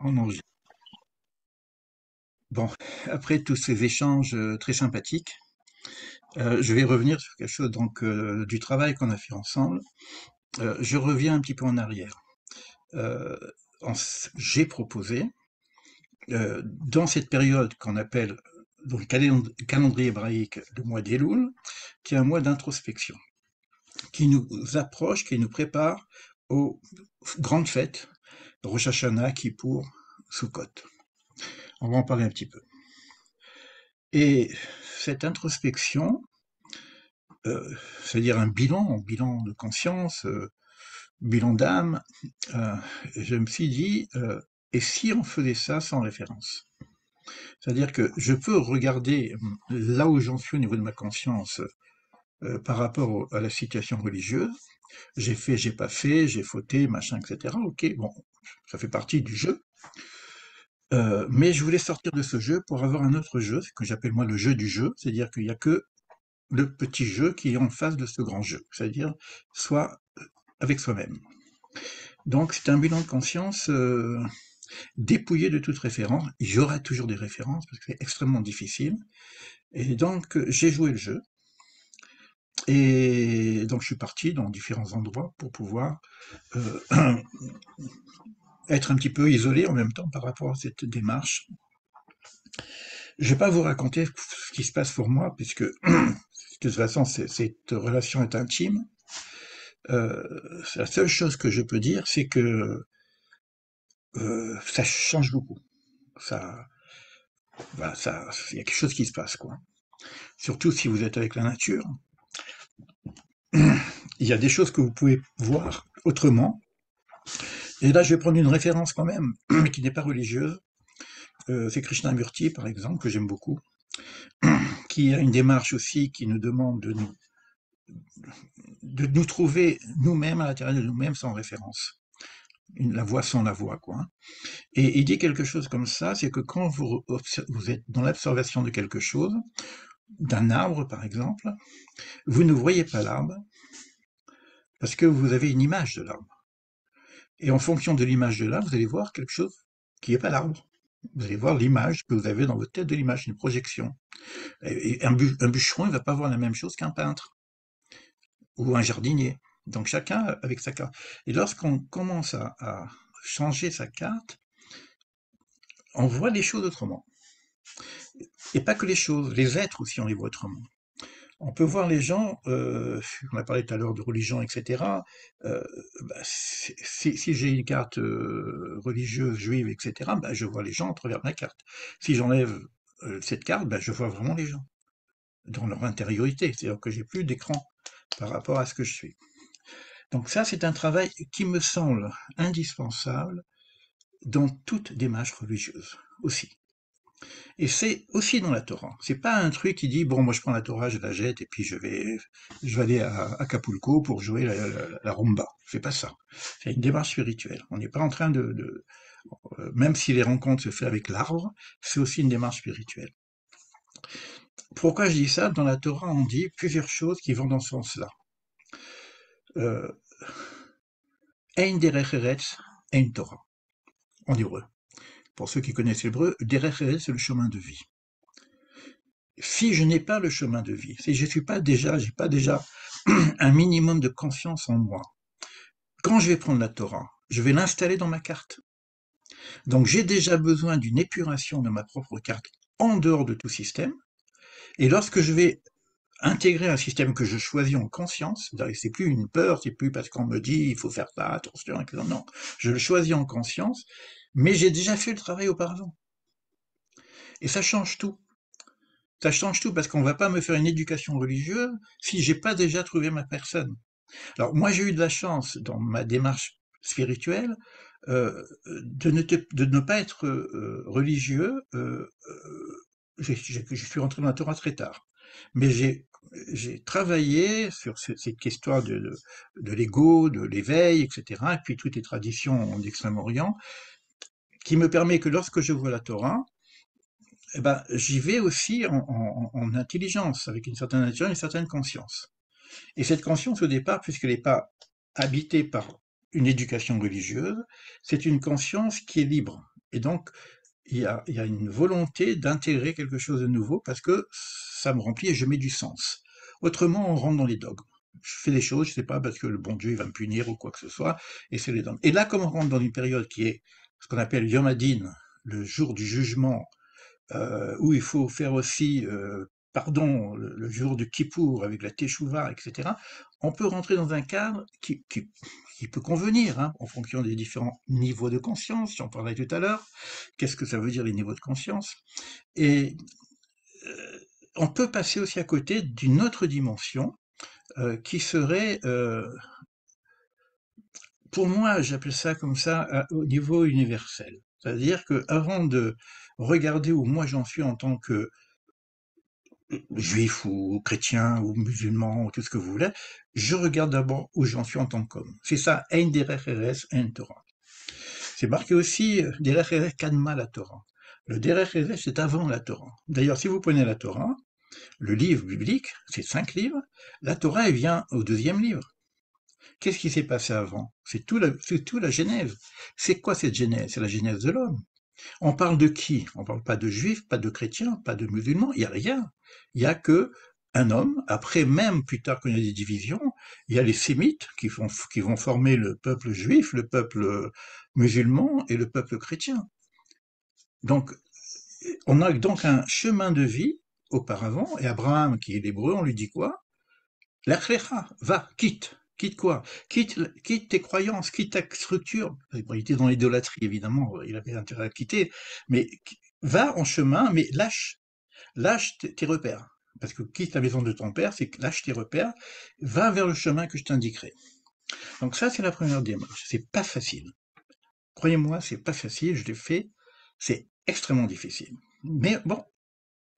On enregistre. Bon, après tous ces échanges très sympathiques, je vais revenir sur quelque chose donc du travail qu'on a fait ensemble. Je reviens un petit peu en arrière. Euh, j'ai proposé, dans cette période qu'on appelle dans le calendrier hébraïque le mois d'Elul, qui est un mois d'introspection, qui nous approche, qui nous prépare aux grandes fêtes, Rosh Hashanah, Kippour, Sukkot. On va en parler un petit peu. Et cette introspection, c'est-à-dire un bilan de conscience, bilan d'âme, euh, je me suis dit, et si on faisait ça sans référence? C'est-à-dire que je peux regarder là où j'en suis au niveau de ma conscience par rapport à la situation religieuse. J'ai fait, j'ai pas fait, j'ai fauté, machin, etc. Ok, bon, ça fait partie du jeu. Mais je voulais sortir de ce jeu pour avoir un autre jeu, ce que j'appelle moi le jeu du jeu, c'est-à-dire qu'il n'y a que le petit jeu qui est en face de ce grand jeu, c'est-à-dire soit avec soi-même. Donc c'est un bilan de conscience dépouillé de toute référence. Il y aura toujours des références parce que c'est extrêmement difficile. Et donc j'ai joué le jeu. Et donc je suis parti dans différents endroits pour pouvoir euh, être un petit peu isolé en même temps par rapport à cette démarche. Je vais pas vous raconter ce qui se passe pour moi puisque de toute façon cette relation est intime. La seule chose que je peux dire, c'est que ça change beaucoup. Ça, voilà, ça, il y a quelque chose qui se passe, quoi. Surtout si vous êtes avec la nature, il y a des choses que vous pouvez voir autrement. Et là, je vais prendre une référence quand même, qui n'est pas religieuse. C'est Krishnamurti, par exemple, que j'aime beaucoup, qui a une démarche aussi qui nous demande de nous trouver nous-mêmes à l'intérieur de nous-mêmes sans référence. La voix sans la voix, quoi. Et il dit quelque chose comme ça, c'est que quand vous êtes dans l'observation de quelque chose, d'un arbre par exemple, vous ne voyez pas l'arbre parce que vous avez une image de l'arbre. Et en fonction de l'image de l'arbre, vous allez voir quelque chose qui n'est pas l'arbre. Vous allez voir l'image que vous avez dans votre tête de l'image, une projection. Et un bûcheron, il ne va pas voir la même chose qu'un peintre ou un jardinier. Donc chacun avec sa carte. Et lorsqu'on commence à changer sa carte, on voit les choses autrement. Et pas que les choses, les êtres aussi, on les voit autrement. On peut voir les gens, on a parlé tout à l'heure de religion, etc. euh, bah, si j'ai une carte religieuse, juive, etc., bah, je vois les gens à travers ma carte. Si j'enlève cette carte, bah, je vois vraiment les gens dans leur intériorité, c'est-à-dire que j'ai plus d'écran par rapport à ce que je suis. Donc ça, c'est un travail qui me semble indispensable dans toute démarche religieuse aussi. Et c'est aussi dans la Torah. C'est pas un truc qui dit bon, moi je prends la Torah, je la jette et puis je vais aller à Acapulco pour jouer la rumba. C'est pas ça. C'est une démarche spirituelle. On n'est pas en train même si les rencontres se font avec l'arbre, c'est aussi une démarche spirituelle. Pourquoi je dis ça? Dans la Torah, on dit plusieurs choses qui vont dans ce sens-là. Euh, Ein derech eretz, ein Torah, en hébreu. Pour ceux qui connaissent l'hébreu, derech eretz, c'est le chemin de vie. Si je n'ai pas le chemin de vie, si je suis pas déjà, j'ai pas déjà un minimum de confiance en moi, quand je vais prendre la Torah, je vais l'installer dans ma carte. Donc j'ai déjà besoin d'une épuration de ma propre carte en dehors de tout système. Et lorsque je vais intégrer un système que je choisis en conscience, c'est plus une peur, c'est plus parce qu'on me dit il faut faire ça, attention, non, je le choisis en conscience, mais j'ai déjà fait le travail auparavant. Et ça change tout. Ça change tout parce qu'on va pas me faire une éducation religieuse si j'ai pas déjà trouvé ma personne. Alors moi j'ai eu de la chance dans ma démarche spirituelle de ne pas être religieux. Je suis rentré dans la Torah très tard, mais j'ai travaillé sur cette histoire de l'ego, de l'éveil, etc. Et puis toutes les traditions d'Extrême-Orient, qui me permet que lorsque je vois la Torah, eh ben, j'y vais aussi en intelligence, avec une certaine nature, une certaine conscience. Et cette conscience, au départ, puisqu'elle n'est pas habitée par une éducation religieuse, c'est une conscience qui est libre. Et donc, il y a une volonté d'intégrer quelque chose de nouveau parce que ça me remplit et je mets du sens. Autrement, on rentre dans les dogmes. Je fais des choses, je sais pas, parce que le bon Dieu il va me punir ou quoi que ce soit, et c'est les dogmes. Et là, comme on rentre dans une période qui est ce qu'on appelle Yom Hadin, le jour du jugement, où il faut faire aussi pardon le jour du Kippour avec la Teshuvah, etc., on peut rentrer dans un cadre qui peut convenir hein, en fonction des différents niveaux de conscience, j'en parlais tout à l'heure. Qu'est-ce que ça veut dire les niveaux de conscience? Et on peut passer aussi à côté d'une autre dimension qui serait, pour moi, j'appelle ça comme ça, au niveau universel. C'est-à-dire que avant de regarder où moi j'en suis en tant que juif ou chrétien ou musulman ou tout ce que vous voulez, je regarde d'abord où j'en suis en tant qu'homme. C'est ça, Ein derech eretz, ein Torah. C'est marqué aussi derech eretz kadma la Torah. Le derech eretz, c'est avant la Torah. D'ailleurs, si vous prenez la Torah, le livre biblique, c'est 5 livres, la Torah, elle vient au 2e livre. Qu'est-ce qui s'est passé avant? C'est tout la Genèse. C'est quoi cette Genèse? C'est la Genèse de l'homme. On parle de qui? On parle pas de juifs, pas de chrétiens, pas de musulmans, il y a rien. Il y a que un homme. Après, même plus tard quand il y a des divisions, il y a les sémites qui vont former le peuple juif, le peuple musulman et le peuple chrétien. Donc, on a donc un chemin de vie auparavant, et Abraham, qui est l'hébreu, on lui dit quoi? L'achlecha, va, quitte. Quitte quoi? Quitte tes croyances, quitte ta structure. Il était dans l'idolâtrie, évidemment, il avait intérêt à quitter, mais va en chemin, mais lâche tes repères. Parce que quitte la maison de ton père, c'est que lâche tes repères, va vers le chemin que je t'indiquerai. Donc ça, c'est la première démarche. C'est pas facile. Croyez-moi, c'est pas facile, je l'ai fait, c'est extrêmement difficile. Mais bon,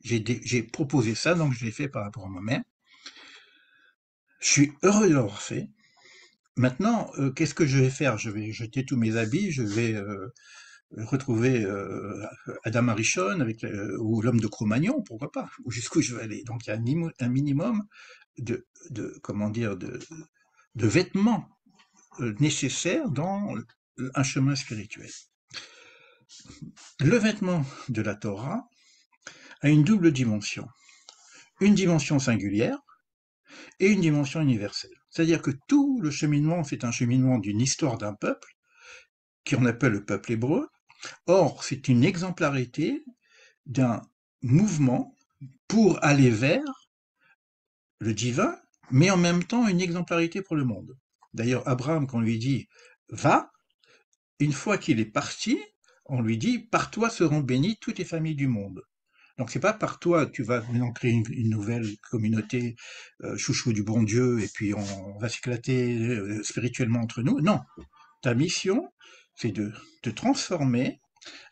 j'ai proposé ça, donc je l'ai fait par rapport à moi-même. Je suis heureux de l'avoir fait. Maintenant, qu'est-ce que je vais faire? Je vais jeter tous mes habits, je vais retrouver Adam Arishon avec ou l'homme de Cro-Magnon, pourquoi pas? Ou jusqu'où je vais aller? Donc il y a un minimum de comment dire de vêtements nécessaires dans un chemin spirituel. Le vêtement de la Torah a une double dimension, une dimension singulière et une dimension universelle. C'est-à-dire que tout le cheminement, c'est un cheminement d'une histoire d'un peuple, qu'on appelle le peuple hébreu. Or, c'est une exemplarité d'un mouvement pour aller vers le divin, mais en même temps une exemplarité pour le monde. D'ailleurs, Abraham, quand on lui dit « va », une fois qu'il est parti, on lui dit « par toi seront bénies toutes les familles du monde ». Donc c'est pas par toi que tu vas maintenant créer une nouvelle communauté chouchou du bon Dieu et puis on va s'éclater spirituellement entre nous. Non, ta mission, c'est de te transformer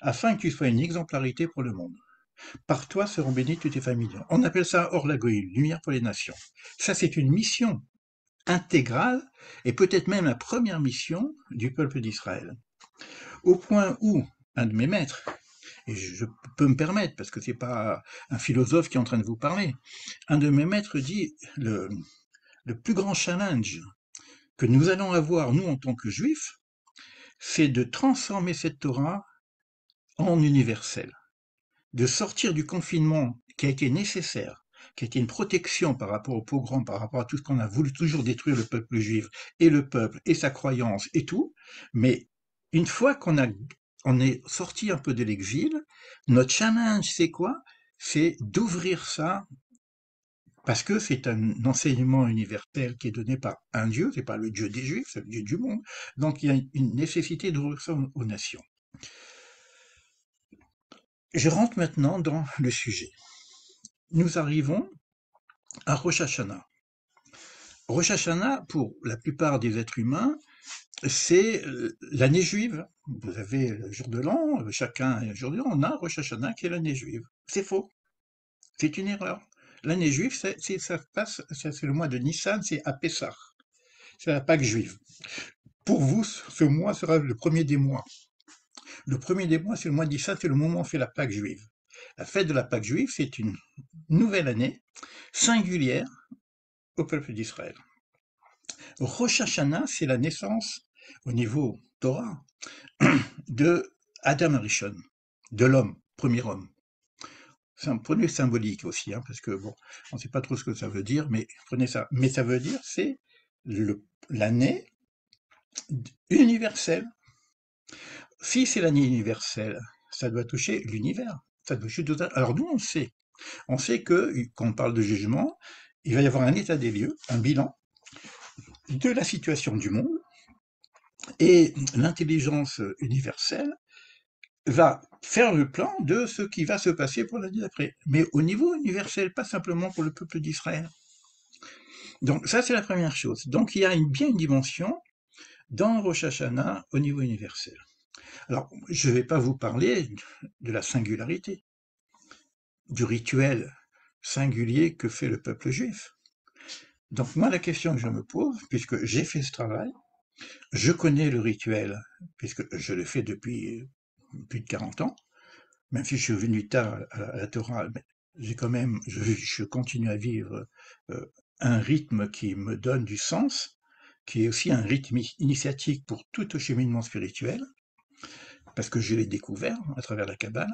afin que tu sois une exemplarité pour le monde. Par toi seront bénies toutes les familles. On appelle ça Or la Goïm, lumière pour les nations. Ça, c'est une mission intégrale et peut-être même la première mission du peuple d'Israël. Au point où un de mes maîtres, et je peux me permettre parce que c'est pas un philosophe qui est en train de vous parler, un de mes maîtres dit le plus grand challenge que nous allons avoir, nous, en tant que juifs, c'est de transformer cette Torah en universelle, de sortir du confinement qui a été nécessaire, qui a été une protection par rapport au pogrom, par rapport à tout ce qu'on a voulu toujours détruire le peuple juif, et le peuple, et sa croyance, et tout. Mais une fois on est sorti un peu de l'exil, notre challenge, c'est quoi? C'est d'ouvrir ça, parce que c'est un enseignement universel qui est donné par un Dieu, c'est pas le Dieu des Juifs, c'est le Dieu du monde. Donc il y a une nécessité d'ouvrir ça aux nations. Je rentre maintenant dans le sujet. Nous arrivons à Rosh Hashanah. Rosh Hashanah, pour la plupart des êtres humains, c'est l'année juive. Vous avez le jour de l'an, chacun a un jour de l'an, on a Rosh Hashanah qui est l'année juive. C'est faux, c'est une erreur. L'année juive, ça passe, c'est le mois de Nissan, c'est à Pessah, c'est la Pâque juive. Pour vous, ce mois sera le premier des mois. Le premier des mois, c'est le mois de Nissan, c'est le moment où on fait la Pâque juive. La fête de la Pâque juive, c'est une nouvelle année singulière au peuple d'Israël. Rosh Hashanah, c'est la naissance, au niveau Torah, de Adam Arishon, de l'homme, premier homme. C'est un premier symbolique aussi, hein, parce que bon, on ne sait pas trop ce que ça veut dire, mais prenez ça. Mais ça veut dire c'est l'année universelle. Si c'est l'année universelle, ça doit toucher l'univers. Ça doit toucher tout. Alors nous, on sait. On sait que quand on parle de jugement, il va y avoir un état des lieux, un bilan de la situation du monde, et l'intelligence universelle va faire le plan de ce qui va se passer pour l'année d'après. Mais au niveau universel, pas simplement pour le peuple d'Israël. Donc ça, c'est la première chose. Donc il y a bien une dimension dans Rosh Hashanah au niveau universel. Alors, je ne vais pas vous parler de la singularité, du rituel singulier que fait le peuple juif. Donc moi, la question que je me pose, puisque j'ai fait ce travail, je connais le rituel, puisque je le fais depuis plus de 40 ans, même si je suis venu tard à la Torah, j'ai quand même, je continue à vivre un rythme qui me donne du sens, qui est aussi un rythme initiatique pour tout le cheminement spirituel, parce que je l'ai découvert à travers la Kabbale.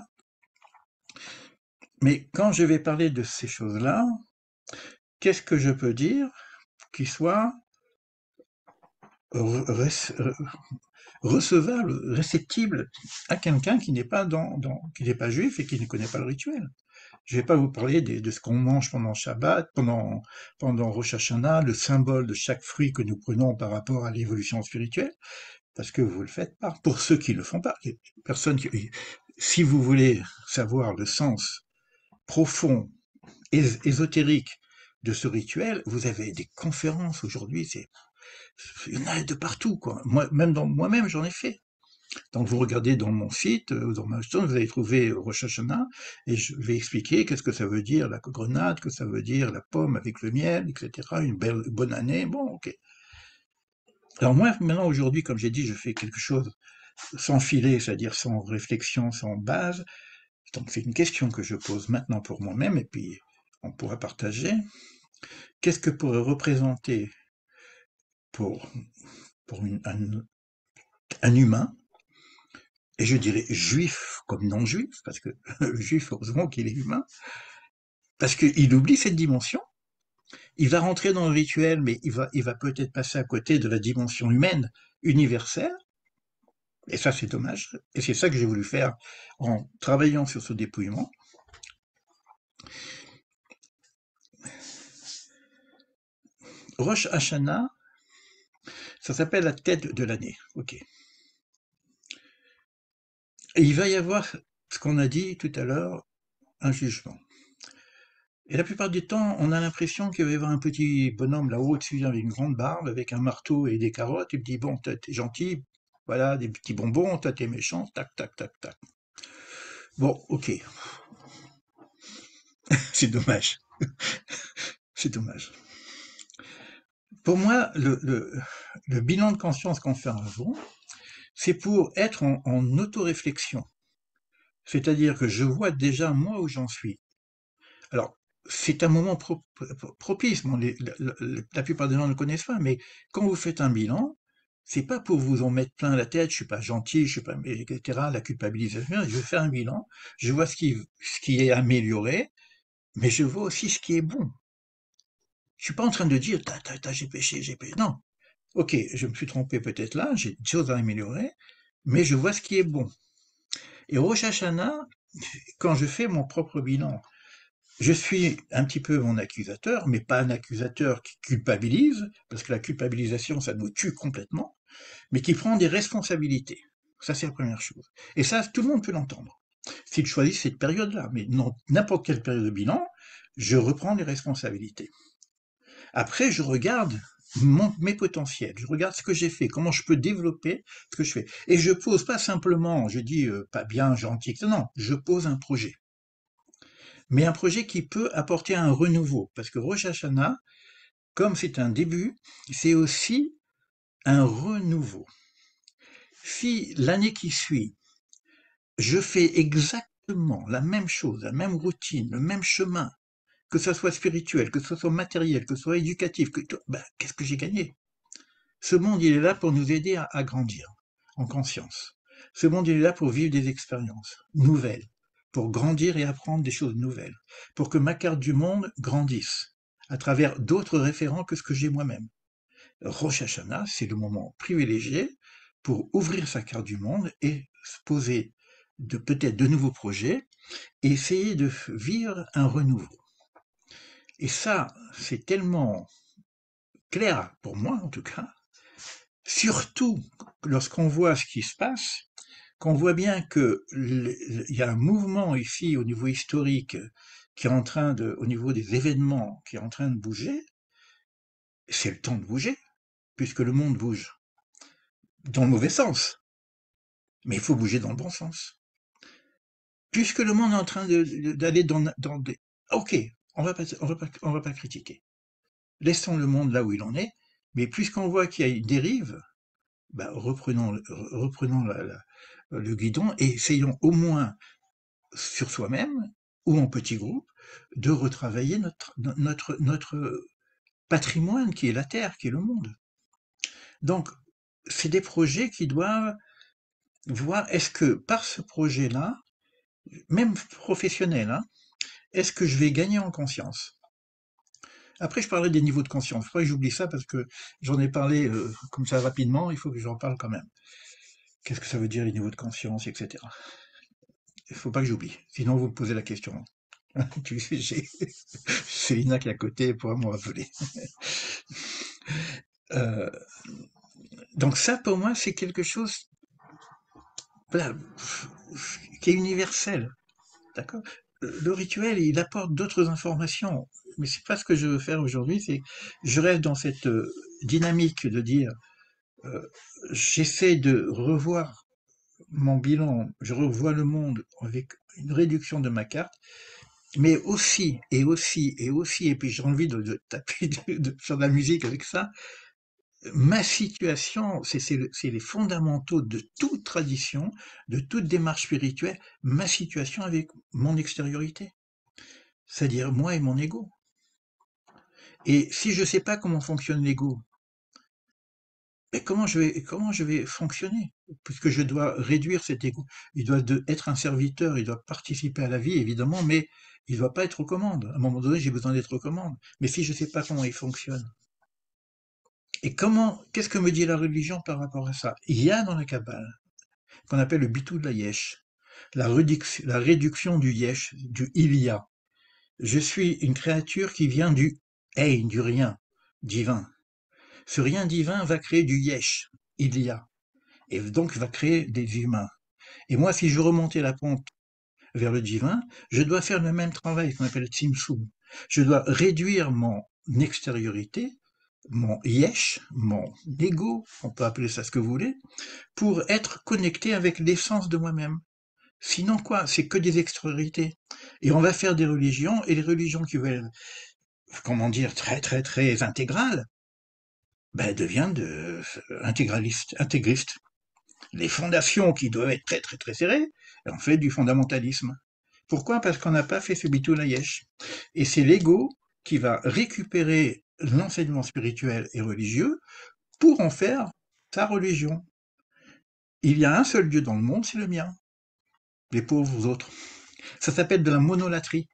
Mais quand je vais parler de ces choses-là, qu'est-ce que je peux dire qui soit recevable, réceptible à quelqu'un qui n'est pas qui n'est pas juif et qui ne connaît pas le rituel? Je ne vais pas vous parler de ce qu'on mange pendant Shabbat, pendant Rosh Hashanah, le symbole de chaque fruit que nous prenons par rapport à l'évolution spirituelle, parce que vous ne le faites pas. Pour ceux qui ne le font pas, si vous voulez savoir le sens profond, ésotérique de ce rituel, vous avez des conférences aujourd'hui, il y en a de partout, quoi. Moi-même, j'en ai fait. Donc vous regardez dans mon site, dans ma chaîne, vous allez trouver Rosh Hashanah, et je vais expliquer qu'est-ce que ça veut dire la grenade, que ça veut dire la pomme avec le miel, etc. Une bonne année, bon, ok. Alors moi, maintenant, aujourd'hui, comme j'ai dit, je fais quelque chose sans filet, c'est-à-dire sans réflexion, sans base. Donc c'est une question que je pose maintenant pour moi-même, et puis on pourra partager. Qu'est-ce que pourrait représenter pour, un humain, et je dirais juif comme non-juif, parce que le juif, heureusement qu'il est humain, parce qu'il oublie cette dimension. Il va rentrer dans le rituel, mais il va peut-être passer à côté de la dimension humaine, universelle, et ça c'est dommage. Et c'est ça que j'ai voulu faire en travaillant sur ce dépouillement. Rosh Hashanah, ça s'appelle la tête de l'année. Ok. Et il va y avoir, ce qu'on a dit tout à l'heure, un jugement. Et la plupart du temps, on a l'impression qu'il va y avoir un petit bonhomme là-haut au-dessus avec une grande barbe, avec un marteau et des carottes. Il me dit, bon, t'es gentil, voilà, des petits bonbons, toi t'es méchant, tac, tac, tac, tac. Bon, ok. C'est dommage. C'est dommage. Pour moi, le bilan de conscience qu'on fait avant, c'est pour être en autoréflexion. C'est-à-dire que je vois déjà moi où j'en suis. Alors, c'est un moment propice. Bon, la plupart des gens ne le connaissent pas, mais quand vous faites un bilan, c'est pas pour vous en mettre plein la tête, je suis pas gentil, je suis pas, etc., la culpabilisation. Je fais un bilan, je vois ce qui est amélioré, mais je vois aussi ce qui est bon. Je suis pas en train de dire, j'ai péché, j'ai péché. Non. Ok, je me suis trompé peut-être là, j'ai des choses à améliorer, mais je vois ce qui est bon. Et Rosh Hashanah, quand je fais mon propre bilan, je suis un petit peu mon accusateur, mais pas un accusateur qui culpabilise, parce que la culpabilisation, ça nous tue complètement, mais qui prend des responsabilités. Ça, c'est la première chose. Et ça, tout le monde peut l'entendre. S'il choisit cette période-là, mais non, n'importe quelle période de bilan, je reprends les responsabilités. Après, je regarde mes potentiels, je regarde ce que j'ai fait, comment je peux développer ce que je fais. Et je pose pas simplement, je dis pas bien, gentil, non, je pose un projet. Mais un projet qui peut apporter un renouveau, parce que Rosh Hashanah, comme c'est un début, c'est aussi un renouveau. Si l'année qui suit, je fais exactement la même chose, la même routine, le même chemin, que ce soit spirituel, que ce soit matériel, que ce soit éducatif, qu'est-ce que j'ai gagné? Ce monde, il est là pour nous aider à grandir en conscience. Ce monde il est là pour vivre des expériences nouvelles, pour grandir et apprendre des choses nouvelles, pour que ma carte du monde grandisse à travers d'autres référents que ce que j'ai moi-même. Rosh Hashanah, c'est le moment privilégié pour ouvrir sa carte du monde et se poser peut-être de nouveaux projets et essayer de vivre un renouveau. Et ça, c'est tellement clair pour moi en tout cas, surtout lorsqu'on voit ce qui se passe, qu'on voit bien que il y a un mouvement ici au niveau historique qui est en train de, au niveau des événements, qui est en train de bouger. C'est le temps de bouger, puisque le monde bouge dans le mauvais sens, mais il faut bouger dans le bon sens. Puisque le monde est en train d'aller dans des... Ok, on va pas critiquer. Laissons le monde là où il en est, mais puisqu'on voit qu'il y a une dérive, bah, reprenons le guidon et essayons au moins sur soi-même ou en petits groupes de retravailler notre patrimoine qui est la Terre, qui est le monde. Donc, c'est des projets qui doivent voir est-ce que par ce projet-là, même professionnel, hein, est-ce que je vais gagner en conscience? Après, je parlerai des niveaux de conscience. Il faudrait que j'oublie ça parce que j'en ai parlé comme ça rapidement, il faut que j'en parle quand même. Qu'est-ce que ça veut dire les niveaux de conscience, etc. Il ne faut pas que j'oublie, sinon vous me posez la question. J'ai Célina qui est à côté pourra me rappeler. Euh, donc ça, pour moi, c'est quelque chose, voilà, qui est universel. D'accord. Le rituel, il apporte d'autres informations, mais c'est pas ce que je veux faire aujourd'hui. C'est, je reste dans cette dynamique de dire, euh, j'essaie de revoir mon bilan, je revois le monde avec une réduction de ma carte, mais aussi, et aussi, et aussi, et puis j'ai envie de taper, de faire de la musique avec ça, ma situation, c'est les fondamentaux de toute tradition, de toute démarche spirituelle, ma situation avec mon extériorité, c'est-à-dire moi et mon ego. Et si je ne sais pas comment fonctionne l'ego, mais comment je vais fonctionner? Puisque je dois réduire cet ego. Il doit être un serviteur, il doit participer à la vie, évidemment, mais il ne doit pas être aux commandes. À un moment donné, j'ai besoin d'être aux commandes. Mais si je ne sais pas comment il fonctionne, et qu'est-ce que me dit la religion par rapport à ça? Il y a dans la Kabbale, qu'on appelle le bitou de la yesh, la réduction du yesh, du il y a. Je suis une créature qui vient du ein, du rien, divin. Ce rien divin va créer du yesh, il y a, et donc va créer des humains. Et moi, si je remontais la pente vers le divin, je dois faire le même travail qu'on appelle tzimtzum. Je dois réduire mon extériorité, mon yesh, mon ego, on peut appeler ça ce que vous voulez, pour être connecté avec l'essence de moi-même. Sinon quoi? C'est que des extériorités. Et on va faire des religions, et les religions qui veulent, comment dire, très très très intégrales, ben, deviennent intégristes. Les fondations qui doivent être très très très serrées, on fait du fondamentalisme. Pourquoi? Parce qu'on n'a pas fait ce bitou laïesh. Et c'est l'ego qui va récupérer l'enseignement spirituel et religieux pour en faire sa religion. Il y a un seul Dieu dans le monde, c'est le mien. Les pauvres autres. Ça s'appelle de la monolatrie.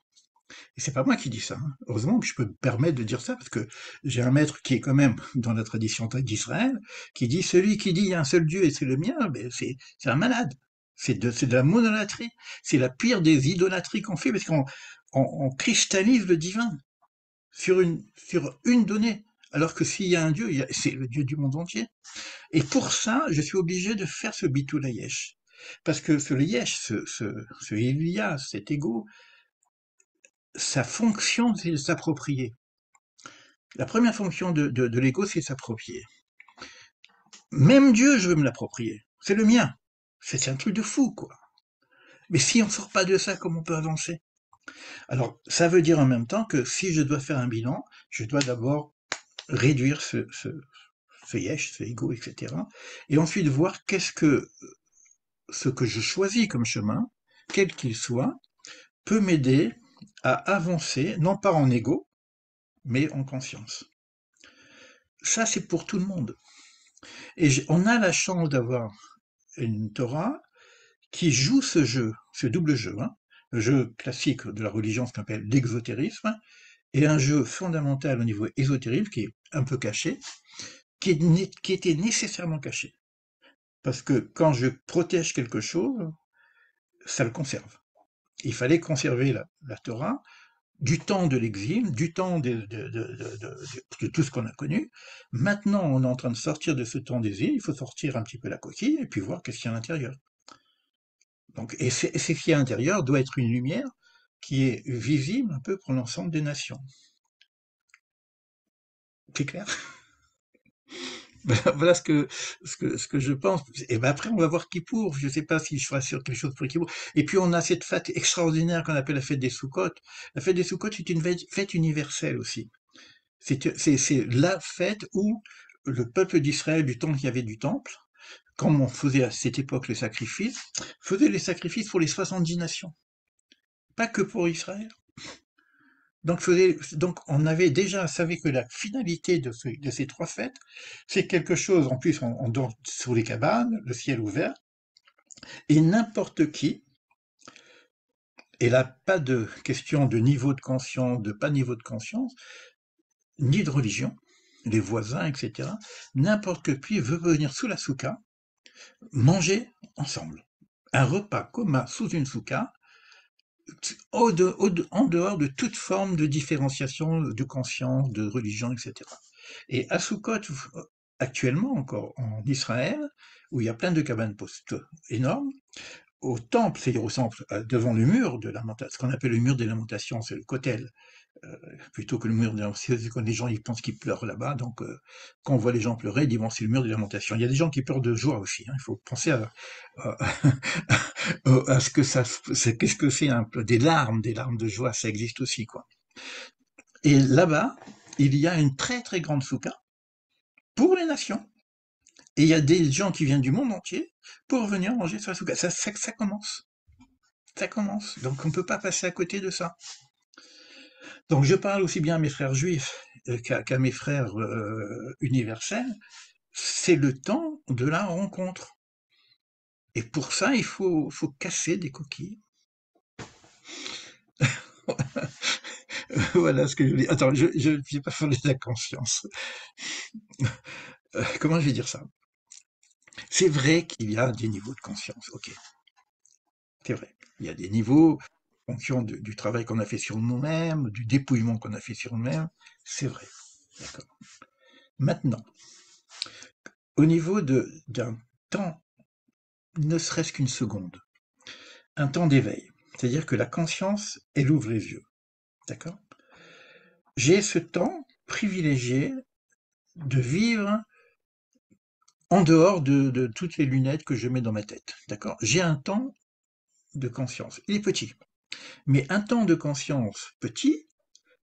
Et c'est pas moi qui dis ça, hein. Heureusement que je peux me permettre de dire ça, parce que j'ai un maître qui est quand même dans la tradition d'Israël, qui dit celui qui dit il y a un seul Dieu et c'est le mien, ben c'est un malade. C'est de la monolatrie. C'est la pire des idolâtries qu'on fait, parce qu'on cristallise le divin sur une donnée. Alors que s'il y a un Dieu, c'est le Dieu du monde entier. Et pour ça, je suis obligé de faire ce bitou layesh. Parce que ce layesh, ce il y a, cet ego, sa fonction, c'est de s'approprier. La première fonction de l'ego, c'est s'approprier. Même Dieu, je veux me l'approprier. C'est le mien. C'est un truc de fou, quoi. Mais si on ne sort pas de ça, comment on peut avancer? Alors, ça veut dire en même temps que si je dois faire un bilan, je dois d'abord réduire ce yesh, ce ego, etc. Et ensuite voir ce que je choisis comme chemin, quel qu'il soit, peut m'aider à avancer, non pas en ego, mais en conscience. Ça, c'est pour tout le monde. Et on a la chance d'avoir une Torah qui joue ce jeu, ce double jeu, hein, le jeu classique de la religion, ce qu'on appelle l'exotérisme, et un jeu fondamental au niveau ésotérisme qui est un peu caché, qui était nécessairement caché. Parce que quand je protège quelque chose, ça le conserve. Il fallait conserver la Torah du temps de l'exil, du temps de tout ce qu'on a connu. Maintenant, on est en train de sortir de ce temps d'exil, il faut sortir un petit peu la coquille et puis voir qu'est-ce qu'il y a à l'intérieur. Donc, et ce qui est à l'intérieur doit être une lumière qui est visible un peu pour l'ensemble des nations. C'est clair? Voilà ce que je pense. Et ben après, on va voir Kippour. Je ne sais pas si je ferai sur quelque chose pour Kippour. Et puis, on a cette fête extraordinaire qu'on appelle la fête des Soukhot. La fête des Soukhot, c'est une fête universelle aussi. C'est la fête où le peuple d'Israël, du temps qu'il y avait du temple, quand on faisait à cette époque les sacrifices, faisait les sacrifices pour les 70 nations. Pas que pour Israël. Donc on avait déjà savait que la finalité de ces trois fêtes, c'est quelque chose, en plus on dort sous les cabanes, le ciel ouvert, et n'importe qui, et là pas de question de niveau de conscience, de pas niveau de conscience, ni de religion, les voisins, etc., n'importe qui veut venir sous la souka, manger ensemble. Un repas commun sous une souka, en dehors de toute forme de différenciation de conscience, de religion, etc. Et à Sukkot, actuellement encore en Israël, où il y a plein de cabanes postes énormes, au temple, c'est-à-dire au centre, devant le mur de lamentation, ce qu'on appelle le mur des lamentations, c'est le kotel, plutôt que le mur des lamentations, quand les gens ils pensent qu'ils pleurent là-bas, donc quand on voit les gens pleurer, ils disent bon, c'est le mur des lamentations. Il y a des gens qui pleurent de joie aussi, hein, il faut penser à, à ce que ça, qu'est-ce que c'est un peu des larmes de joie, ça existe aussi, quoi. Et là-bas, il y a une très très grande souka pour les nations. Et il y a des gens qui viennent du monde entier pour venir manger sur la souka. Ça commence. Ça commence. Donc on ne peut pas passer à côté de ça. Donc je parle aussi bien à mes frères juifs qu'à mes frères universels. C'est le temps de la rencontre. Et pour ça, faut casser des coquilles. Voilà ce que je veux dire. Attends, je ne vais pas parler de la conscience. Comment je vais dire ça? C'est vrai qu'il y a des niveaux de conscience, ok, c'est vrai. Il y a des niveaux en fonction du travail qu'on a fait sur nous-mêmes, du dépouillement qu'on a fait sur nous-mêmes, c'est vrai. D'accord. Maintenant, au niveau d'un temps, ne serait-ce qu'une seconde, un temps d'éveil, c'est-à-dire que la conscience, elle ouvre les yeux, d'accord? J'ai ce temps privilégié de vivre en dehors de toutes les lunettes que je mets dans ma tête, d'accord? J'ai un temps de conscience. Il est petit. Mais un temps de conscience petit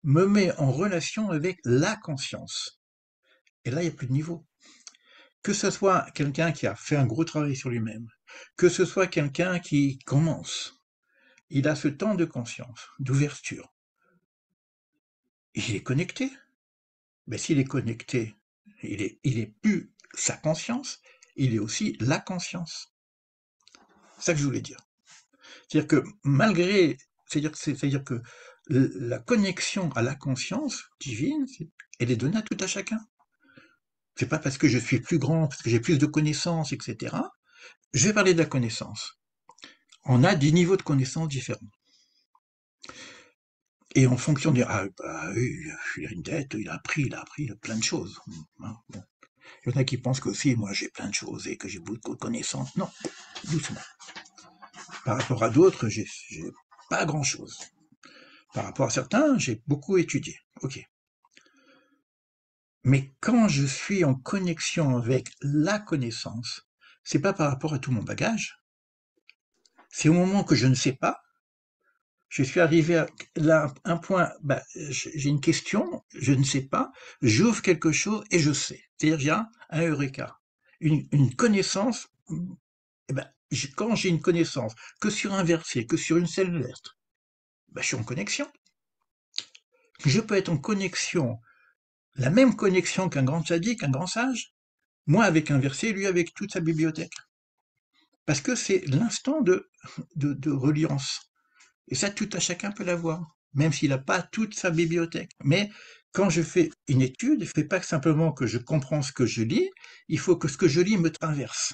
me met en relation avec la conscience. Et là, il n'y a plus de niveau. Que ce soit quelqu'un qui a fait un gros travail sur lui-même, que ce soit quelqu'un qui commence, il a ce temps de conscience, d'ouverture. Il est connecté. Mais s'il est connecté, il est plus sa conscience, il est aussi la conscience. C'est ça que je voulais dire. C'est-à-dire que malgré, c'est-à-dire que la connexion à la conscience divine, elle est donnée à tout à chacun. C'est pas parce que je suis plus grand, parce que j'ai plus de connaissances, etc. Je vais parler de la connaissance. On a des niveaux de connaissances différents. Et en fonction de ah bah oui, il a une tête, il a appris plein de choses. Hein, bon. Il y en a qui pensent que aussi, moi j'ai plein de choses et que j'ai beaucoup de connaissances. Non, doucement. Par rapport à d'autres, j'ai pas grand chose. Par rapport à certains, j'ai beaucoup étudié. Ok. Mais quand je suis en connexion avec la connaissance, c'est pas par rapport à tout mon bagage. C'est au moment que je ne sais pas, je suis arrivé à là, un point, bah, j'ai une question, je ne sais pas, j'ouvre quelque chose et je sais. C'est-à-dire, il y a un eureka, une connaissance. Eh ben, quand j'ai une connaissance que sur un verset, que sur une seule lettre, ben, je suis en connexion. Je peux être en connexion, la même connexion qu'un grand sadique, un grand sage, moi avec un verset, lui avec toute sa bibliothèque. parce que c'est l'instant de reliance. Et ça, tout à chacun peut l'avoir, même s'il n'a pas toute sa bibliothèque. Mais quand je fais une étude, je ne fais pas simplement que je comprends ce que je lis, il faut que ce que je lis me traverse.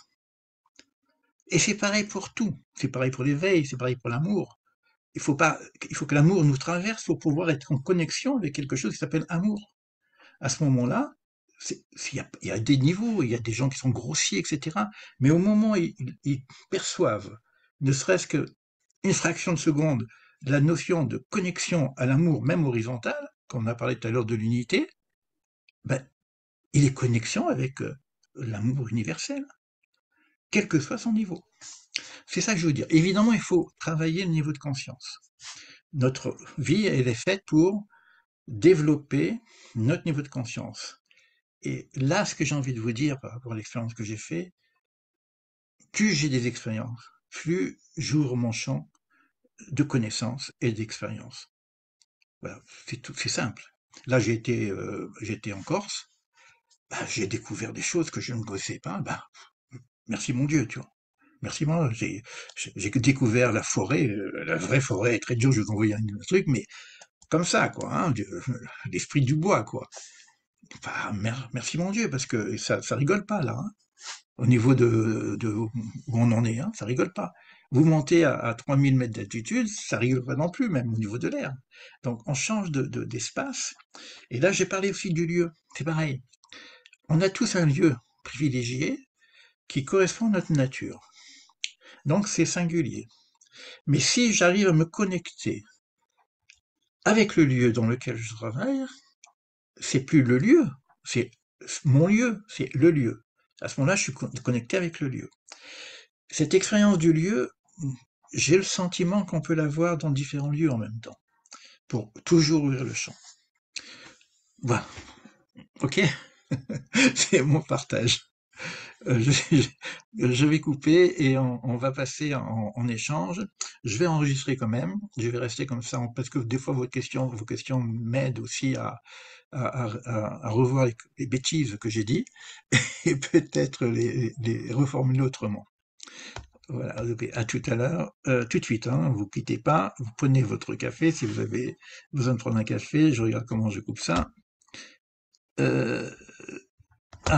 Et c'est pareil pour tout. C'est pareil pour l'éveil, c'est pareil pour l'amour. Il faut pas, il faut que l'amour nous traverse pour pouvoir être en connexion avec quelque chose qui s'appelle amour. À ce moment-là, il y a des niveaux, il y a des gens qui sont grossiers, etc. Mais au moment où ils perçoivent, ne serait-ce qu'une fraction de seconde, la notion de connexion à l'amour, même horizontal, comme on a parlé tout à l'heure de l'unité, ben, il est connexion avec l'amour universel, quel que soit son niveau. C'est ça que je veux dire. Évidemment, il faut travailler le niveau de conscience. Notre vie, elle est faite pour développer notre niveau de conscience. Et là, ce que j'ai envie de vous dire par rapport à l'expérience que j'ai faite, plus j'ai des expériences, plus j'ouvre mon champ de connaissances et d'expériences. Voilà, c'est simple. Là, j'étais en Corse, bah, j'ai découvert des choses que je ne connaissais pas. Bah, merci mon Dieu, tu vois. Merci moi, j'ai découvert la forêt, la vraie forêt. Très dur, je vous envoie un truc, mais comme ça, quoi, hein, l'esprit du bois, quoi. Bah, merci mon Dieu, parce que ça rigole pas là, hein. Au niveau de où on en est, hein, ça rigole pas. Vous montez à 3000 mètres d'altitude, ça rigole pas non plus, même au niveau de l'air. Donc on change d'espace. Et là, j'ai parlé aussi du lieu. C'est pareil. On a tous un lieu privilégié qui correspond à notre nature. Donc c'est singulier. Mais si j'arrive à me connecter avec le lieu dans lequel je travaille, c'est plus le lieu, c'est mon lieu, c'est le lieu. À ce moment-là, je suis connecté avec le lieu. Cette expérience du lieu, j'ai le sentiment qu'on peut l'avoir dans différents lieux en même temps, pour toujours ouvrir le champ. Voilà, ok. C'est mon partage. Je vais couper et on va passer en échange. Je vais enregistrer quand même. Je vais rester comme ça parce que des fois vos questions m'aident aussi à revoir les bêtises que j'ai dit et peut-être les reformuler autrement. Voilà, à tout à l'heure, tout de suite, hein, vous quittez pas, vous prenez votre café si vous avez besoin de prendre un café, je regarde comment je coupe ça.